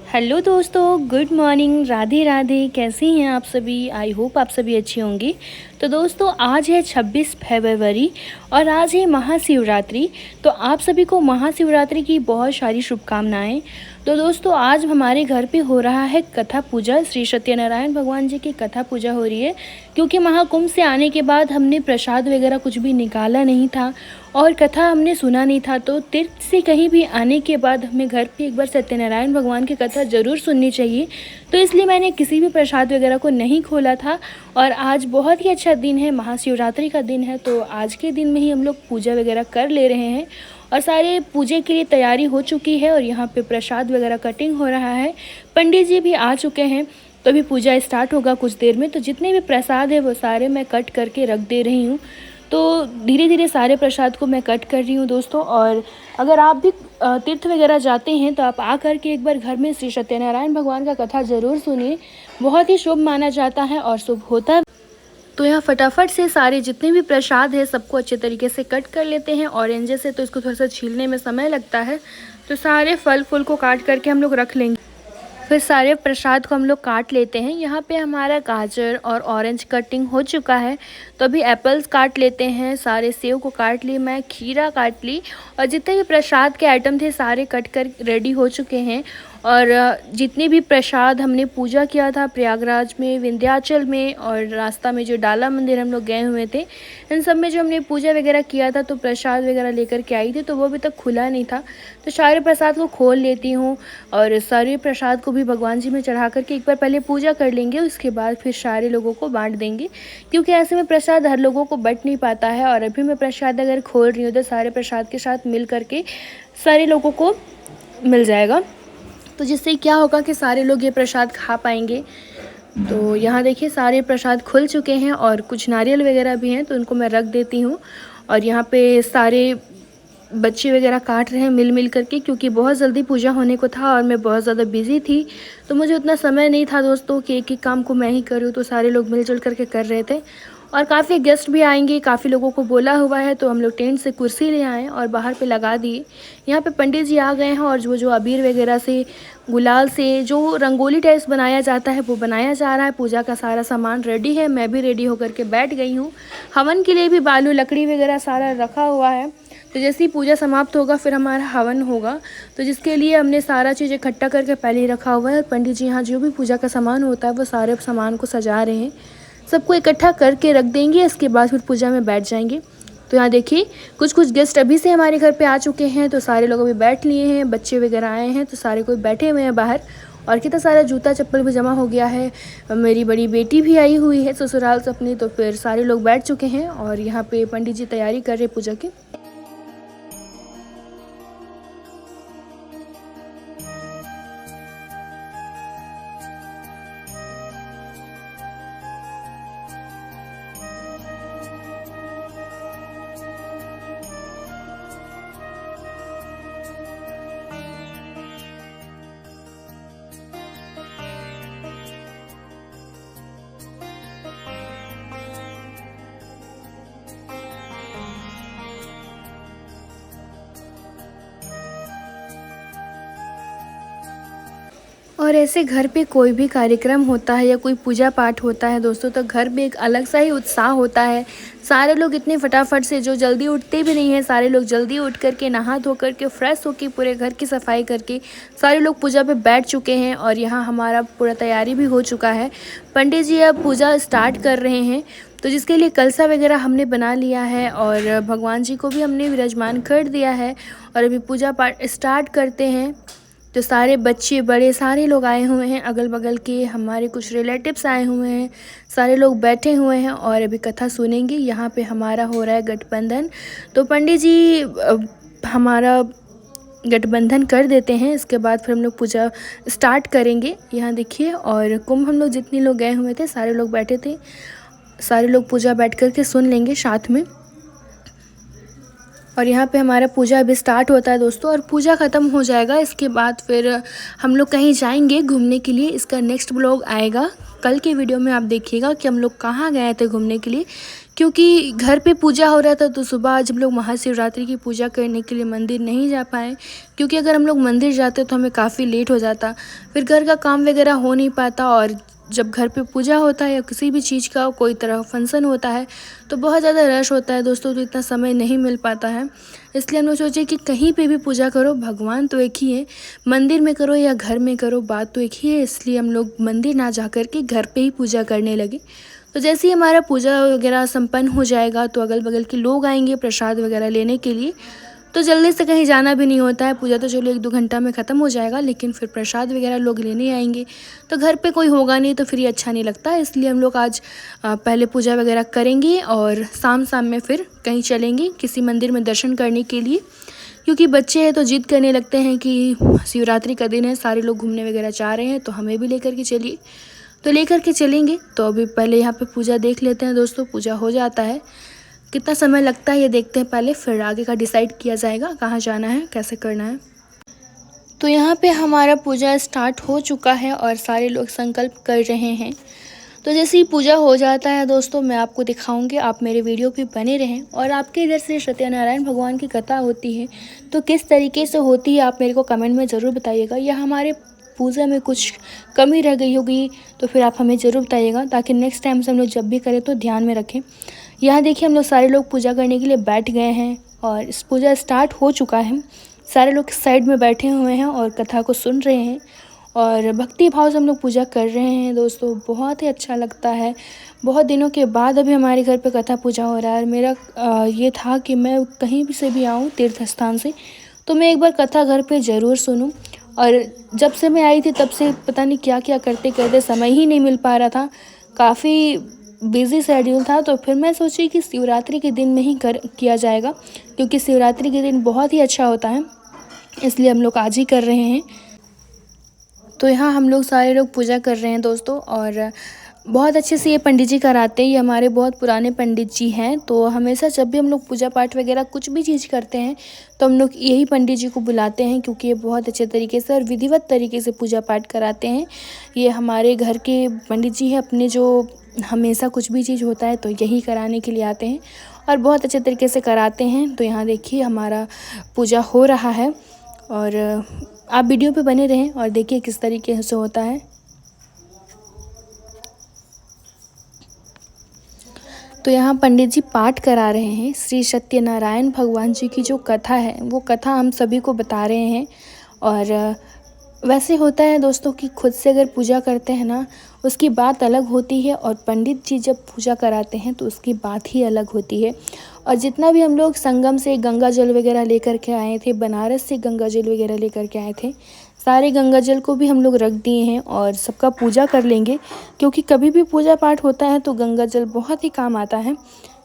Hello दोस्तों, good morning. Radhe Radhe. कैसी हैं आप सभी? आई होप आप सभी अच्छी होंगी। तो दोस्तों, आज है 26 फरवरी और आज है महाशिवरात्रि। तो आप सभी को महाशिवरात्रि की बहुत सारी शुभकामनाएं। तो दोस्तों, आज हमारे घर पे हो रहा है कथा पूजा। श्री सत्यनारायण भगवान जी की कथा पूजा हो रही है, क्योंकि महाकुंभ से आने के बाद हमने प्रसाद वगैरह कुछ भी निकाला नहीं था और कथा हमने सुना नहीं था। तो तीर्थ से कहीं भी आने के बाद हमें घर पे एक बार सत्यनारायण भगवान की कथा ज़रूर सुननी चाहिए। तो इसलिए मैंने किसी भी प्रसाद वगैरह को नहीं खोला था। और आज बहुत ही अच्छा दिन है, महाशिवरात्रि का दिन है। तो आज के दिन में ही हम लोग पूजा वगैरह कर ले रहे हैं और सारे पूजे के लिए तैयारी हो चुकी है और यहाँ पे प्रसाद वगैरह कटिंग हो रहा है। पंडित जी भी आ चुके हैं, तो अभी पूजा स्टार्ट होगा कुछ देर में। तो जितने भी प्रसाद है वो सारे मैं कट करके रख दे रही हूँ। तो धीरे धीरे सारे प्रसाद को मैं कट कर रही हूँ दोस्तों। और अगर आप भी तीर्थ वगैरह जाते हैं तो आप आकर के एक बार घर में श्री सत्यनारायण भगवान का कथा ज़रूर सुनिए। बहुत ही शुभ माना जाता है और शुभ होता है। तो यहाँ फटाफट से सारे जितने भी प्रसाद है सबको अच्छे तरीके से कट कर लेते हैं। ऑरेंज से तो इसको थोड़ा सा छीलने में समय लगता है, तो सारे फल फूल को काट करके हम लोग रख लेंगे। फिर सारे प्रसाद को हम लोग काट लेते हैं। यहाँ पे हमारा गाजर और ऑरेंज कटिंग हो चुका है, तो अभी एप्पल्स काट लेते हैं। सारे सेव को काट ली, मैं खीरा काट ली और जितने भी प्रसाद के आइटम थे सारे कट कर रेडी हो चुके हैं। और जितने भी प्रसाद हमने पूजा किया था प्रयागराज में, विंध्याचल में और रास्ता में जो डाला मंदिर हम लोग गए हुए थे, इन सब में जो हमने पूजा वगैरह किया था तो प्रसाद वगैरह लेकर के आई थी, तो वो अभी तक खुला नहीं था। तो सारे प्रसाद को खोल लेती हूँ और सारे प्रसाद को भी भगवान जी में चढ़ा करके एक बार पहले पूजा कर लेंगे, उसके बाद फिर सारे लोगों को बांट देंगे, क्योंकि ऐसे में प्रसाद हर लोगों को बट नहीं पाता है। और अभी मैं प्रसाद अगर खोल रही हूँ तो सारे प्रसाद के साथ मिल करके सारे लोगों को मिल जाएगा, तो जिससे क्या होगा कि सारे लोग ये प्रसाद खा पाएंगे। तो यहाँ देखिए सारे प्रसाद खुल चुके हैं और कुछ नारियल वगैरह भी हैं, तो उनको मैं रख देती हूँ। और यहाँ पे सारे बच्चे वगैरह काट रहे हैं मिल मिल करके, क्योंकि बहुत जल्दी पूजा होने को था और मैं बहुत ज़्यादा बिज़ी थी, तो मुझे उतना समय नहीं था दोस्तों कि एक एक काम को मैं ही करूँ। तो सारे लोग मिलजुल करके कर रहे थे और काफ़ी गेस्ट भी आएंगे, काफ़ी लोगों को बोला हुआ है, तो हम लोग टेंट से कुर्सी ले आए और बाहर पे लगा दिए। यहाँ पे पंडित जी आ गए हैं और जो अबीर वगैरह से, गुलाल से जो रंगोली टाइप्स बनाया जाता है वो बनाया जा रहा है। पूजा का सारा सामान रेडी है, मैं भी रेडी होकर के बैठ गई हूँ। हवन के लिए भी बालू लकड़ी वगैरह सारा रखा हुआ है, तो जैसे ही पूजा समाप्त होगा फिर हमारा हवन होगा, तो जिसके लिए हमने सारा चीज़ इकट्ठा करके पहले ही रखा हुआ है। पंडित जी यहाँ जो भी पूजा का सामान होता है वो सारे सामान को सजा रहे हैं, सबको इकट्ठा करके रख देंगे, इसके बाद फिर पूजा में बैठ जाएंगे। तो यहाँ देखिए कुछ गेस्ट अभी से हमारे घर पे आ चुके हैं, तो सारे लोग अभी बैठ लिए हैं, बच्चे वगैरह आए हैं, तो सारे कोई बैठे हुए हैं बाहर। और कितना सारा जूता चप्पल भी जमा हो गया है। मेरी बड़ी बेटी भी आई हुई है ससुराल से अपनी, तो फिर सारे लोग बैठ चुके हैं और यहाँ पे पंडित जी तैयारी कर रहे हैं पूजा की। और ऐसे घर पे कोई भी कार्यक्रम होता है या कोई पूजा पाठ होता है दोस्तों, तो घर में एक अलग सा ही उत्साह होता है। सारे लोग इतने फटाफट से, जो जल्दी उठते भी नहीं हैं, सारे लोग जल्दी उठ करके नहा धो करके फ्रेश होकर पूरे घर की सफाई करके सारे लोग पूजा पे बैठ चुके हैं। और यहाँ हमारा पूरा तैयारी भी हो चुका है। पंडित जी अब पूजा स्टार्ट कर रहे हैं, तो जिसके लिए कलसा वगैरह हमने बना लिया है और भगवान जी को भी हमने विराजमान कर दिया है। और अभी पूजा पाठ स्टार्ट करते हैं। तो सारे बच्चे बड़े सारे लोग आए हुए हैं, अगल बगल के हमारे कुछ रिलेटिव्स आए हुए हैं, सारे लोग बैठे हुए हैं और अभी कथा सुनेंगे। यहाँ पे हमारा हो रहा है गठबंधन, तो पंडित जी हमारा गठबंधन कर देते हैं, इसके बाद फिर हम लोग पूजा स्टार्ट करेंगे। यहाँ देखिए, और कुंभ हम लोग जितने लोग गए हुए थे सारे लोग बैठे थे, सारे लोग पूजा बैठ कर के सुन लेंगे साथ में। और यहाँ पे हमारा पूजा अभी स्टार्ट होता है दोस्तों, और पूजा ख़त्म हो जाएगा, इसके बाद फिर हम लोग कहीं जाएंगे घूमने के लिए। इसका नेक्स्ट ब्लॉग आएगा कल के वीडियो में, आप देखिएगा कि हम लोग कहाँ गए थे घूमने के लिए, क्योंकि घर पे पूजा हो रहा था तो सुबह आज हम लोग महाशिवरात्रि की पूजा करने के लिए मंदिर नहीं जा पाए, क्योंकि अगर हम लोग मंदिर जाते तो हमें काफ़ी लेट हो जाता, फिर घर का काम वगैरह हो नहीं पाता। और जब घर पे पूजा होता है या किसी भी चीज़ का कोई तरह फंक्शन होता है तो बहुत ज़्यादा रश होता है दोस्तों, तो इतना समय नहीं मिल पाता है। इसलिए हम लोग सोचे कि कहीं पे भी पूजा करो, भगवान तो एक ही है, मंदिर में करो या घर में करो, बात तो एक ही है। इसलिए हम लोग मंदिर ना जा कर के घर पे ही पूजा करने लगे। तो जैसे ही हमारा पूजा वगैरह संपन्न हो जाएगा तो अगल बगल के लोग आएंगे प्रसाद वगैरह लेने के लिए। तो जल्दी से कहीं जाना भी नहीं होता है, पूजा तो चलो 1-2 घंटा में ख़त्म हो जाएगा, लेकिन फिर प्रसाद वगैरह लोग लेने आएंगे तो घर पे कोई होगा नहीं तो फिर ये अच्छा नहीं लगता। इसलिए हम लोग आज पहले पूजा वगैरह करेंगे और शाम शाम में फिर कहीं चलेंगे किसी मंदिर में दर्शन करने के लिए, क्योंकि बच्चे हैं तो जिद करने लगते हैं कि शिवरात्रि का दिन है, सारे लोग घूमने वगैरह चाह रहे हैं तो हमें भी लेकर के चलिए। तो लेकर के चलेंगे। तो अभी पहले यहाँ पे पूजा देख लेते हैं दोस्तों, पूजा हो जाता है, कितना समय लगता है ये देखते हैं पहले, फिर आगे का डिसाइड किया जाएगा कहाँ जाना है, कैसे करना है। तो यहाँ पे हमारा पूजा स्टार्ट हो चुका है और सारे लोग संकल्प कर रहे हैं। तो जैसे ही पूजा हो जाता है दोस्तों मैं आपको दिखाऊंगी, आप मेरे वीडियो पे बने रहें। और आपके इधर से सत्यनारायण भगवान की कथा होती है तो किस तरीके से होती है आप मेरे को कमेंट में ज़रूर बताइएगा, या हमारे पूजा में कुछ कमी रह गई होगी तो फिर आप हमें ज़रूर बताइएगा, ताकि नेक्स्ट टाइम से हम लोग जब भी करें तो ध्यान में रखें। यहाँ देखिए हम लोग सारे लोग पूजा करने के लिए बैठ गए हैं और इस पूजा स्टार्ट हो चुका है। सारे लोग साइड में बैठे हुए हैं और कथा को सुन रहे हैं और भक्ति भाव से हम लोग पूजा कर रहे हैं दोस्तों। बहुत ही अच्छा लगता है, बहुत दिनों के बाद अभी हमारे घर पे कथा पूजा हो रहा है। मेरा ये था कि मैं कहीं भी से भी आऊँ तीर्थ स्थान से तो मैं एक बार कथा घर पे ज़रूर सुनूं। और जब से मैं आई थी तब से पता नहीं क्या क्या करते करते समय ही नहीं मिल पा रहा था, काफ़ी बिज़ी शेड्यूल था। तो फिर मैं सोची कि शिवरात्रि के दिन में ही किया जाएगा, क्योंकि शिवरात्रि के दिन बहुत ही अच्छा होता है, इसलिए हम लोग आज ही कर रहे हैं। तो यहाँ हम लोग सारे लोग पूजा कर रहे हैं दोस्तों, और बहुत अच्छे से ये पंडित जी कराते हैं, ये हमारे बहुत पुराने पंडित जी हैं। तो हमेशा जब भी हम लोग पूजा पाठ वगैरह कुछ भी चीज़ करते हैं तो हम लोग यही पंडित जी को बुलाते हैं, क्योंकि ये बहुत अच्छे तरीके से और विधिवत तरीके से पूजा पाठ कराते हैं। ये हमारे घर के पंडित जी हैं, अपने जो हमेशा कुछ भी चीज़ होता है तो यही कराने के लिए आते हैं और बहुत अच्छे तरीके से कराते हैं। तो यहाँ देखिए हमारा पूजा हो रहा है और आप वीडियो पे बने रहें और देखिए किस तरीके से होता है। तो यहाँ पंडित जी पाठ करा रहे हैं, श्री सत्यनारायण भगवान जी की जो कथा है वो कथा हम सभी को बता रहे हैं। और वैसे होता है दोस्तों कि खुद से अगर पूजा करते हैं ना उसकी बात अलग होती है, और पंडित जी जब पूजा कराते हैं तो उसकी बात ही अलग होती है। और जितना भी हम लोग संगम से गंगा जल वगैरह लेकर के आए थे, बनारस से गंगा जल वगैरह लेकर के आए थे, सारे गंगा जल को भी हम लोग रख दिए हैं और सबका पूजा कर लेंगे, क्योंकि कभी भी पूजा पाठ होता है तो गंगा जल बहुत ही काम आता है,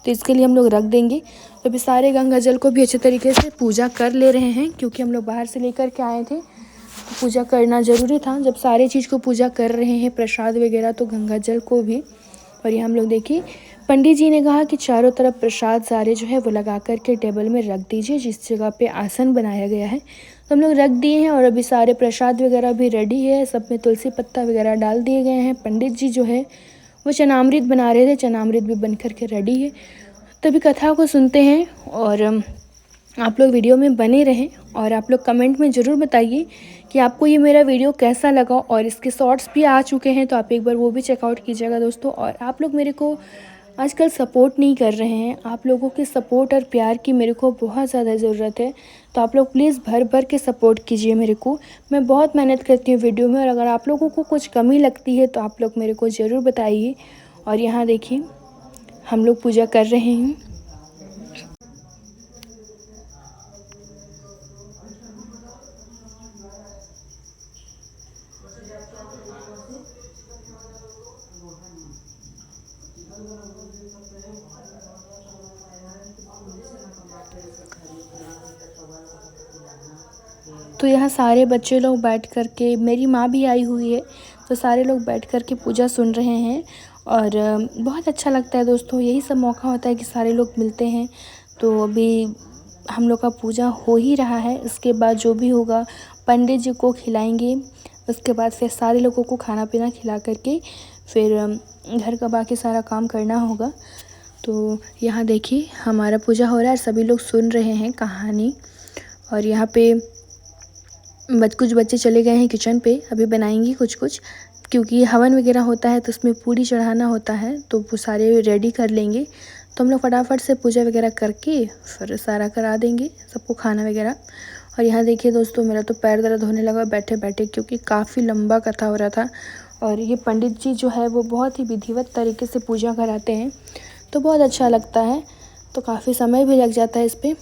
तो इसके लिए हम लोग रख देंगे। तो अभी सारे गंगा जल को भी अच्छे तरीके से पूजा कर ले रहे हैं, क्योंकि हम लोग बाहर से लेकर के आए थे तो पूजा करना ज़रूरी था। जब सारे चीज़ को पूजा कर रहे हैं प्रसाद वगैरह तो गंगा जल को भी। और ये हम लोग देखिए पंडित जी ने कहा कि चारों तरफ प्रसाद सारे जो है वो लगा कर के टेबल में रख दीजिए, जिस जगह पे आसन बनाया गया है। तो हम लोग रख दिए हैं और अभी सारे प्रसाद वगैरह भी रेडी है, सब में तुलसी पत्ता वगैरह डाल दिए गए हैं। पंडित जी जो है वो चनामृत बना रहे थे, चनामृत भी बन कर के रेडी है। तभी कथा को सुनते हैं और आप लोग वीडियो में बने रहें और आप लोग कमेंट में ज़रूर बताइए कि आपको ये मेरा वीडियो कैसा लगा। और इसके शॉर्ट्स भी आ चुके हैं तो आप एक बार वो भी चेकआउट कीजिएगा दोस्तों। और आप लोग मेरे को आजकल सपोर्ट नहीं कर रहे हैं, आप लोगों के सपोर्ट और प्यार की मेरे को बहुत ज़्यादा ज़रूरत है। तो आप लोग प्लीज़ भर भर के सपोर्ट कीजिए मेरे को, मैं बहुत मेहनत करती हूँ वीडियो में, और अगर आप लोगों को कुछ कमी लगती है तो आप लोग मेरे को ज़रूर बताइए। और यहाँ देखिए हम लोग पूजा कर रहे हैं। तो यहाँ सारे बच्चे लोग बैठ कर के, मेरी माँ भी आई हुई है, तो सारे लोग बैठ कर के पूजा सुन रहे हैं और बहुत अच्छा लगता है दोस्तों। यही सब मौका होता है कि सारे लोग मिलते हैं। तो अभी हम लोग का पूजा हो ही रहा है, इसके बाद जो भी होगा पंडित जी को खिलाएंगे, उसके बाद फिर सारे लोगों को खाना पीना खिला करके फिर घर का बाकी सारा काम करना होगा। तो यहाँ देखिए हमारा पूजा हो रहा है, सभी लोग सुन रहे हैं कहानी। और यहाँ पे कुछ बच्चे चले गए हैं किचन पे, अभी बनाएंगी कुछ कुछ, क्योंकि हवन वगैरह होता है तो उसमें पूरी चढ़ाना होता है, तो वो सारे रेडी कर लेंगे। तो हम लोग फटाफट से पूजा वगैरह करके फिर सारा करा देंगे सबको खाना वगैरह। और यहाँ देखिए दोस्तों, मेरा तो पैर दर्द होने लगा बैठे बैठे, क्योंकि काफ़ी लंबा कथा हो रहा था। और ये पंडित जी जो है वो बहुत ही विधिवत तरीके से पूजा कराते हैं, तो बहुत अच्छा लगता है। तो काफ़ी समय भी लग जाता है इस पर।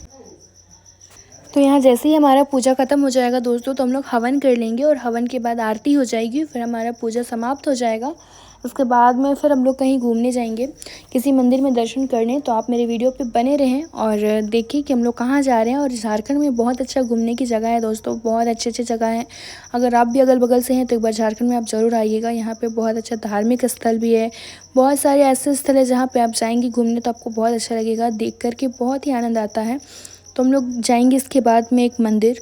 तो यहाँ जैसे ही हमारा पूजा ख़त्म हो जाएगा दोस्तों, तो हम लोग हवन कर लेंगे और हवन के बाद आरती हो जाएगी, फिर हमारा पूजा समाप्त हो जाएगा। उसके बाद में फिर हम लोग कहीं घूमने जाएंगे, किसी मंदिर में दर्शन करने। तो आप मेरे वीडियो पे बने रहें और देखिए कि हम लोग कहाँ जा रहे हैं। और झारखंड में बहुत अच्छा घूमने की जगह है दोस्तों, बहुत अच्छे अच्छे जगह हैं। अगर आप भी अगल बगल से हैं तो एक बार झारखंड में आप ज़रूर आइएगा। यहाँ पर बहुत अच्छा धार्मिक स्थल भी है, बहुत सारे ऐसे स्थल है जहाँ पर आप जाएँगे घूमने तो आपको बहुत अच्छा लगेगा, देख करके बहुत ही आनंद आता है। तो हम लोग जाएंगे इसके बाद में एक मंदिर,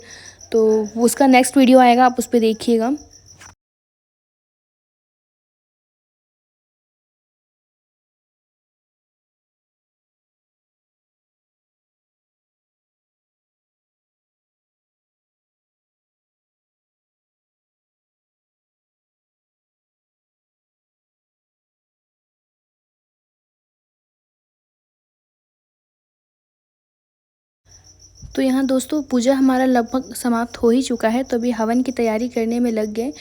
तो उसका नेक्स्ट वीडियो आएगा, आप उस पर देखिएगा। तो यहाँ दोस्तों पूजा हमारा लगभग समाप्त हो ही चुका है, तो अभी हवन की तैयारी करने में लग गए।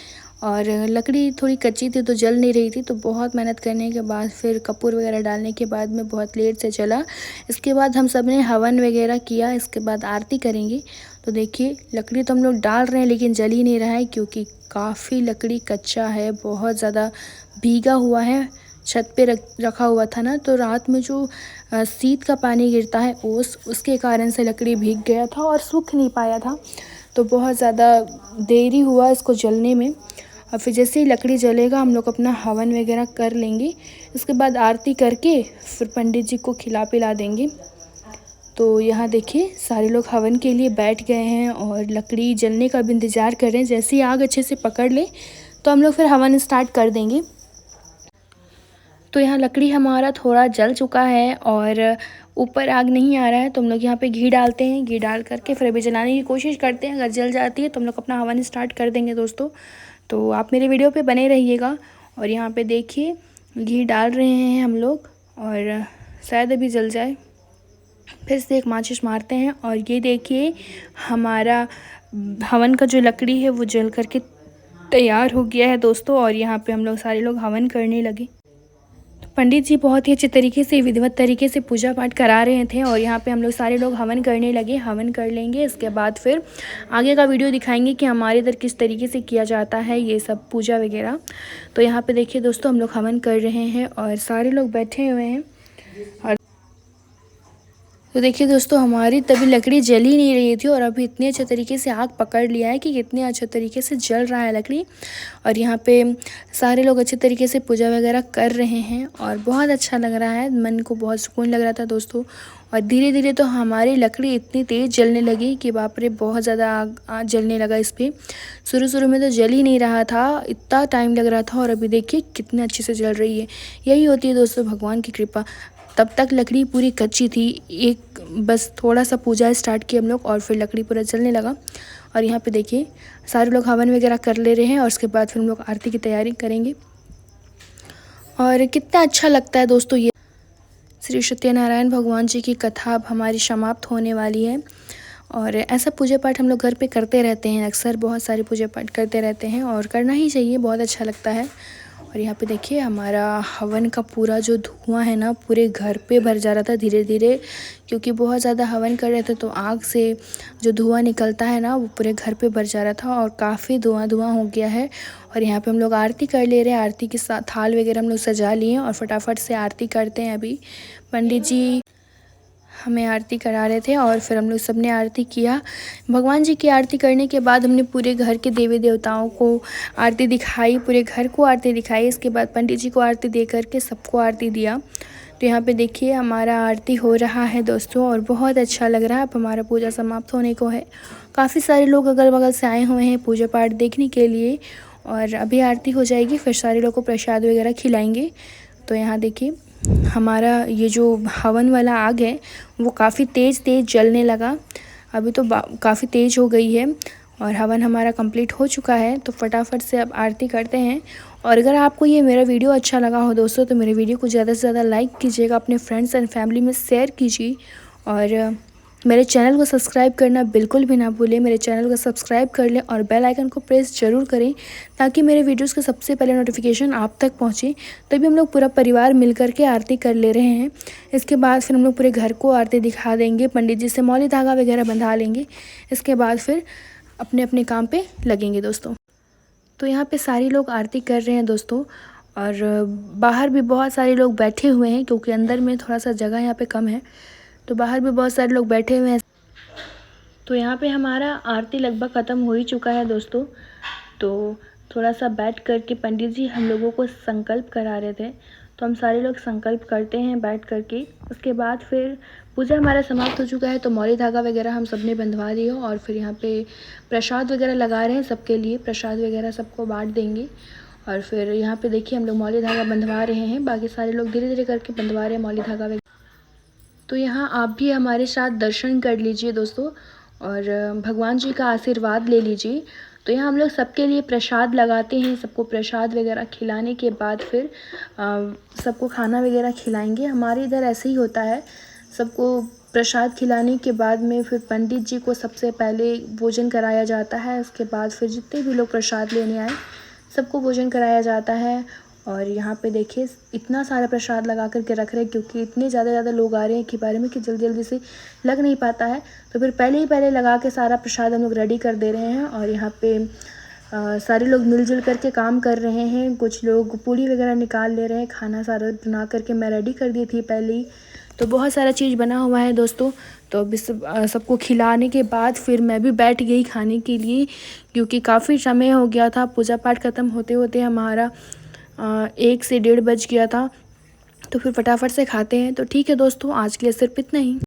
और लकड़ी थोड़ी कच्ची थी तो जल नहीं रही थी, तो बहुत मेहनत करने के बाद फिर कपूर वगैरह डालने के बाद में बहुत लेट से चला। इसके बाद हम सब ने हवन वगैरह किया, इसके बाद आरती करेंगे। तो देखिए लकड़ी तो हम लोग डाल रहे हैं लेकिन जल ही नहीं रहा है, क्योंकि काफ़ी लकड़ी कच्चा है, बहुत ज़्यादा भीगा हुआ है। छत पे रखा हुआ था ना, तो रात में जो शीत का पानी गिरता है उसके कारण से लकड़ी भीग गया था और सूख नहीं पाया था, तो बहुत ज़्यादा देरी हुआ इसको जलने में। और फिर जैसे ही लकड़ी जलेगा हम लोग अपना हवन वगैरह कर लेंगे, इसके बाद आरती करके फिर पंडित जी को खिला पिला देंगे। तो यहाँ देखिए सारे लोग हवन के लिए बैठ गए हैं और लकड़ी जलने का भी इंतज़ार कर रहे हैं। जैसे ही आग अच्छे से पकड़ ले तो हम लोग फिर हवन स्टार्ट कर देंगे। तो यहाँ लकड़ी हमारा थोड़ा जल चुका है और ऊपर आग नहीं आ रहा है, तो हम लोग यहाँ पे घी डालते हैं। घी डाल करके फिर अभी जलाने की कोशिश करते हैं, अगर जल जाती है तो हम लोग अपना हवन स्टार्ट कर देंगे दोस्तों। तो आप मेरे वीडियो पे बने रहिएगा। और यहाँ पे देखिए घी डाल रहे हैं हम लोग, और शायद अभी जल जाए। फिर से एक माचिस मारते हैं और ये देखिए हमारा हवन का जो लकड़ी है वो जल करके तैयार हो गया है दोस्तों। और यहाँ पे हम लोग सारे लोग हवन करने लगे। पंडित जी बहुत ही अच्छे तरीके से विधिवत तरीके से पूजा पाठ करा रहे थे, और यहाँ पे हम लोग सारे लोग हवन करने लगे। हवन कर लेंगे, इसके बाद फिर आगे का वीडियो दिखाएंगे कि हमारे इधर किस तरीके से किया जाता है ये सब पूजा वगैरह। तो यहाँ पे देखिए दोस्तों हम लोग हवन कर रहे हैं और सारे लोग बैठे हुए हैं। और तो देखिए दोस्तों हमारी तभी लकड़ी जल ही नहीं रही थी, और अभी इतने अच्छे तरीके से आग पकड़ लिया है कि कितने अच्छे तरीके से जल रहा है लकड़ी। और यहाँ पे सारे लोग अच्छे तरीके से पूजा वगैरह कर रहे हैं और बहुत अच्छा लग रहा है, मन को बहुत सुकून लग रहा था दोस्तों। और धीरे धीरे तो हमारी लकड़ी इतनी तेज़ जलने लगी कि बाप रे बहुत ज़्यादा आग जलने लगा इस पर। शुरू में तो जल ही नहीं रहा था, इतना टाइम लग रहा था, और अभी देखिए कितने अच्छे से जल रही है। यही होती है दोस्तों भगवान की कृपा। तब तक लकड़ी पूरी कच्ची थी, एक बस थोड़ा सा पूजा स्टार्ट किया हम लोग और फिर लकड़ी पूरा जलने लगा। और यहाँ पे देखिए सारे लोग हवन वगैरह कर ले रहे हैं और उसके बाद फिर हम लोग आरती की तैयारी करेंगे। और कितना अच्छा लगता है दोस्तों, ये श्री सत्यनारायण भगवान जी की कथा अब हमारी समाप्त होने वाली है। और ऐसा पूजा पाठ हम लोग घर पे करते रहते हैं, अक्सर बहुत सारे पूजा पाठ करते रहते हैं और करना ही चाहिए, बहुत अच्छा लगता है। और यहाँ पे देखिए हमारा हवन का पूरा जो धुआं है ना पूरे घर पे भर जा रहा था धीरे धीरे, क्योंकि बहुत ज़्यादा हवन कर रहे थे तो आग से जो धुआं निकलता है ना वो पूरे घर पे भर जा रहा था और काफ़ी धुआं हो गया है। और यहाँ पे हम लोग आरती कर ले रहे हैं, आरती के साथ थाल वगैरह हम लोग सजा लिए और फटाफट से आरती करते हैं। अभी पंडित जी हमें आरती करा रहे थे और फिर हम लोग सब ने आरती किया। भगवान जी की आरती करने के बाद हमने पूरे घर के देवी देवताओं को आरती दिखाई, पूरे घर को आरती दिखाई। इसके बाद पंडित जी को आरती दे करके सबको आरती दिया। तो यहाँ पे देखिए हमारा आरती हो रहा है दोस्तों और बहुत अच्छा लग रहा है। अब हमारा पूजा समाप्त होने को है। काफ़ी सारे लोग अगल बगल से आए हुए हैं पूजा पाठ देखने के लिए और अभी आरती हो जाएगी फिर सारे लोग को प्रसाद वगैरह खिलाएँगे। तो यहाँ देखिए हमारा ये जो हवन वाला आग है वो काफ़ी तेज़ जलने लगा। अभी तो काफ़ी तेज़ हो गई है और हवन हमारा कंप्लीट हो चुका है। तो फटाफट से अब आरती करते हैं। और अगर आपको ये मेरा वीडियो अच्छा लगा हो दोस्तों तो मेरे वीडियो को ज़्यादा से ज़्यादा लाइक कीजिएगा, अपने फ्रेंड्स एंड फैमिली में शेयर कीजिए और मेरे चैनल को सब्सक्राइब करना बिल्कुल भी ना भूलें। मेरे चैनल को सब्सक्राइब कर लें और बेल आइकन को प्रेस ज़रूर करें ताकि मेरे वीडियोस का सबसे पहले नोटिफिकेशन आप तक पहुंचे। तभी हम लोग पूरा परिवार मिल कर के आरती कर ले रहे हैं। इसके बाद फिर हम लोग पूरे घर को आरती दिखा देंगे, पंडित जी से मौली धागा वगैरह बंधा लेंगे। इसके बाद फिर अपने अपने काम पे लगेंगे दोस्तों। तो यहाँ पे सारे लोग आरती कर रहे हैं दोस्तों और बाहर भी बहुत सारे लोग बैठे हुए हैं क्योंकि अंदर में थोड़ा सा जगह यहाँ पे कम है, तो बाहर भी बहुत सारे लोग बैठे हुए हैं। तो यहाँ पे हमारा आरती लगभग ख़त्म हो ही चुका है दोस्तों। तो थोड़ा सा बैठ कर के पंडित जी हम लोगों को संकल्प करा रहे थे, तो हम सारे लोग संकल्प करते हैं बैठ कर के। उसके बाद फिर पूजा हमारा समाप्त हो चुका है। तो मौली धागा वगैरह हम सब ने बंधवा दिया और फिर यहाँ पे प्रसाद वगैरह लगा रहे हैं सबके लिए। प्रसाद वगैरह सबको बांट देंगे और फिर यहाँ पे देखिए हम लोग मौली धागा बंधवा रहे हैं। बाकी सारे लोग धीरे धीरे करके बंधवा रहे हैं मौली धागा वगैरह। तो यहाँ आप भी हमारे साथ दर्शन कर लीजिए दोस्तों और भगवान जी का आशीर्वाद ले लीजिए। तो यहाँ हम लोग सबके लिए प्रसाद लगाते हैं। सबको प्रसाद वगैरह खिलाने के बाद फिर सबको खाना वगैरह खिलाएंगे। हमारे इधर ऐसे ही होता है, सबको प्रसाद खिलाने के बाद में फिर पंडित जी को सबसे पहले भोजन कराया जाता है। उसके बाद फिर जितने भी लोग प्रसाद लेने आए सबको भोजन कराया जाता है। और यहाँ पे देखिए इतना सारा प्रसाद लगा करके रख रहे हैं क्योंकि इतने ज़्यादा लोग आ रहे हैं कि बारे में कि जल्दी से लग नहीं पाता है। तो फिर पहले ही लगा के सारा प्रसाद हम लोग रेडी कर दे रहे हैं। और यहाँ पे सारे लोग मिलजुल करके काम कर रहे हैं। कुछ लोग पूड़ी वगैरह निकाल ले रहे हैं। खाना सारा बना करके मैं रेडी कर दी थी पहले ही। तो बहुत सारा चीज़ बना हुआ है दोस्तों। तो अभी सबको खिलाने के बाद फिर मैं भी बैठ गई खाने के लिए क्योंकि काफ़ी समय हो गया था। पूजा पाठ ख़त्म होते होते हमारा 1 से 1:30 बज गया था। तो फिर फटाफट से खाते हैं। तो ठीक है दोस्तों, आज के लिए सिर्फ इतना ही।